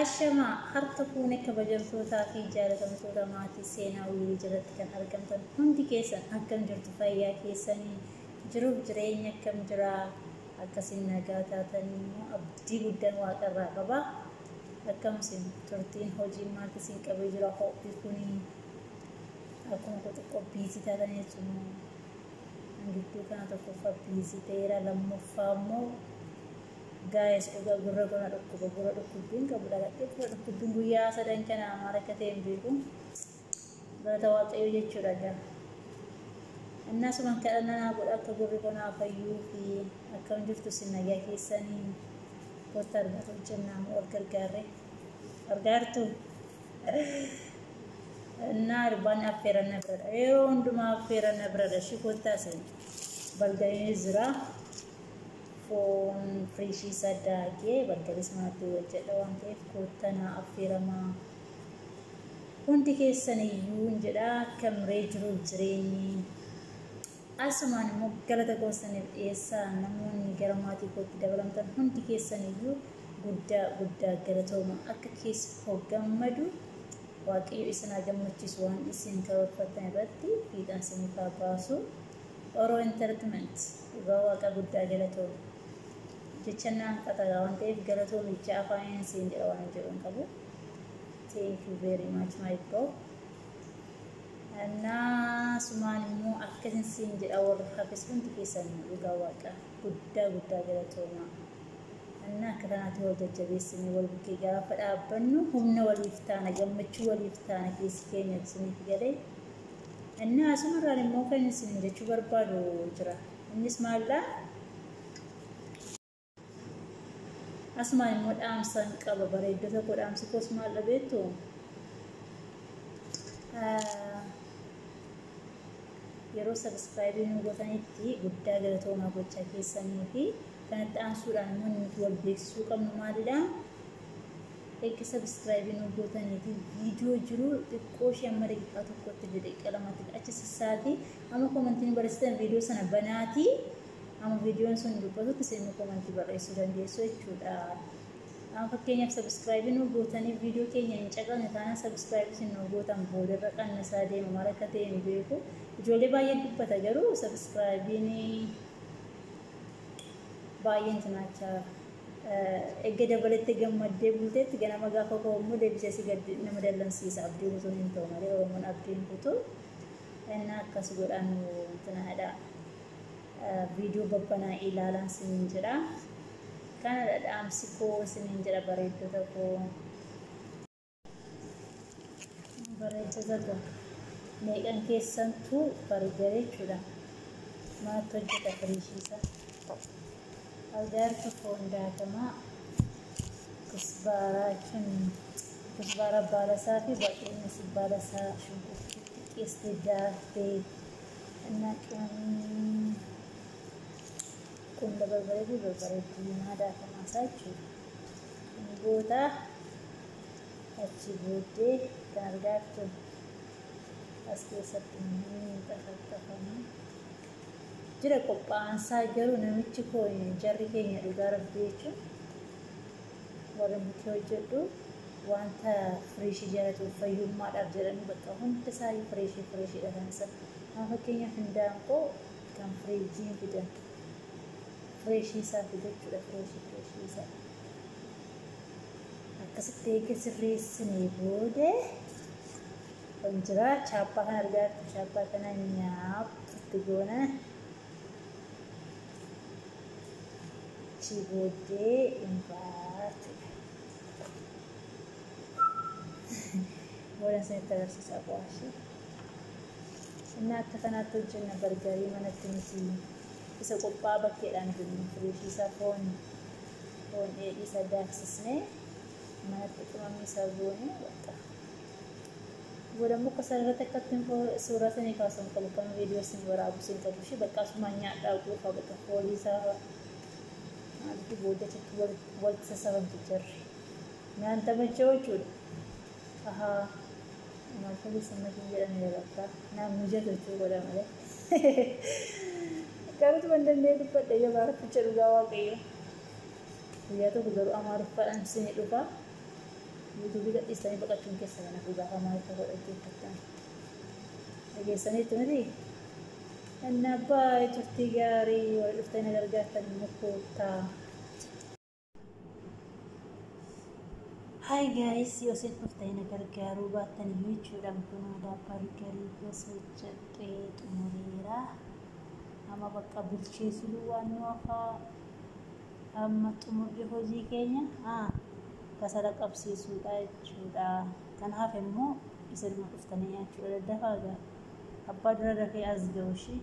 Ashama harta kuune kabajamtoota fi jaalatamtoota maatii seenaa wiilii jalatti kan argamtan hundi keessan akkam jirtu fayyaa keessanii jiruuf jireenya akkam jira akkasiin nagaa taatanii immoo abdii guddaan waaqarraa qaba akkamisin turtiin hojii maatii siin qabee jira ho'i kuni akkuma xiqqoo biizii taatanii jechuun gidduu kana tokkoffaa biizii ta'eera lammaffaa immoo guys uga gurra gona dhukkubbiin qabudha gurra dhukkubbiin guyyaa sadan kana maal akka ta'e hin beeku barata waaqayyoo jechuudha gaa innasuman kadhannaa godha akka gurri gonaa fayyuu fi akkam jirtu sin nagaa keessanii kottaa argatu hojjennaa ol gargaartu እና ርባን አፈረና ብረዳ ወንድማ አፈረና ብረዳ ሽኮታ ሰን በልጋይ ዝራ ፎን ፍሪሺ ሰዳጌ በልጋይስ ማቱ ወጀዳዋን ከፍ ኮተና አፈረማ ሁንዲ ከሰነዩ እንጀዳ ከምሬ ጅሩ ጅሬኒ አስማን ሞገለተ ኮሰነ ኤሳ ነሞን ገረማቲ ኮት ደበለምተን ሁንዲ ከሰነዩ ጉዳ ገለቶማ አከኬስ ሆገመዱ waaqayyo isana gammachiisu waan isin kaawwatan irratti fiixaan sinif baasu Oro Entertainment dhugaa waaqa guddaa galatoo jechanaan qaxaraa waan ta'eef galatoo micha afaan siin jedha waan jedhuun qabu thank you very much my bro እና sumaan immoo akkasin siin jedha warra hafis hundi keessan dhugaa waaqa guddaa galatooma أنا كذا توجد جبيسني والبكي جرا فأبنو هم واليفتانا جمتشو واليفتانا كيس كينيا سني كجري الناس مرة الموقع نسين جتشو بربارو جرا النسمع الله أسمع المود أمسن كابا بريد تقول أمسك اسمع الله بيتو يرو سبسكرايبين وقتني تي قد جرتو ما قد شاكي سني في كانت أنصران من متوبيك سوق من مالدا هيك سبسكرايبين وقولتني في فيديو جرو تكوش يا مريك أتوقع تجري كلامات الأشياء السادي أما كومنتين برستان فيديو سنة بناتي أما فيديو سن جبتو تسمع كومنتي برئيس سودان ديسوي شودا أما فكيني سبسكرايبين وقولتني فيديو كيني نشغل نتانا سبسكرايب سنو قولتان بودر ركان نسادي مماركتين بيكو جولي بايد بتجرو سبسكرايبيني باين تناچا اگه دبلت گمد بولت گنا مگا کو مو دبسي گد نمدلن سيس ابدي وزون انتو مالي ومن ابدين بوتو انا كسغدان تنادا فيديو ببنا إلالان سنجرا كان ام سيكو سنجرا بريدو تكو نيكن كيسنتو بريدري چودا ما توجه تفريشيسا أقدر فوندا كما كسبارة بارسا في باقي نسيب بارسا شنكو استدار في أنك كن ببرد هذا كما ساتشو نقودا أشي بودي كارجاتو أسكي سبتني تفهم jira qophaansaa garuu namichi koo jarri keenya dhugaa rabbii jechuun warra nuti hojjedhu wanta fireeshii jalatu fayyummaadhaaf jedhanii bakka hunda isaa fireeshii dhalansa amma fakkeenyaaf hindaanqoo kan fireeshii fidan fireeshii isaa fidachuudha fireeshii isaa akkasitti eega sirreessinee booda kan jira chaappaa kan argaatu chaappaa kana nyaapatti goona Cibode empat. Boleh saya terus sabuasi. Nak tekan atau jenah bergari mana tensi. Bisa kopa bakit lanjut. Free sa phone isa access ne. Mana tu kami sabun ne. Bodoh muka saya tekat tempo surat ni kasam kalau kan video sini berabu sini kabusi bekas banyak tahu kalau betul polis Aku bodoh cakap buat sesuatu teacher. Nanti macam tu, macam ni sama juga ni lah. Nama muda tu bodoh macam. Kalau tu benda ni tu pada dia baru teacher gawa kaya. Dia tu baru amar peran sini lupa. يوتيوب إستاني بقى تون كسر أنا في بقى ما يتقول أكيد حتى أجي سنة تمدي أنا باي تفتيجاري وإفتنا درجات المكوتا. Hi guys, Yosef Puftayna gargaaru baatanii jechuudhaan kunuunaa bargarii gosa jedhee xumureera. Amma bakka bilcheessu waan nu afaa amma xumurri hojii keenya kasara qabsiisuudha jechuudha. Kanaaf immoo isa dhuma dhuftanii nyaachuudha daddafaa abbaa dura dafee as ga'u ishee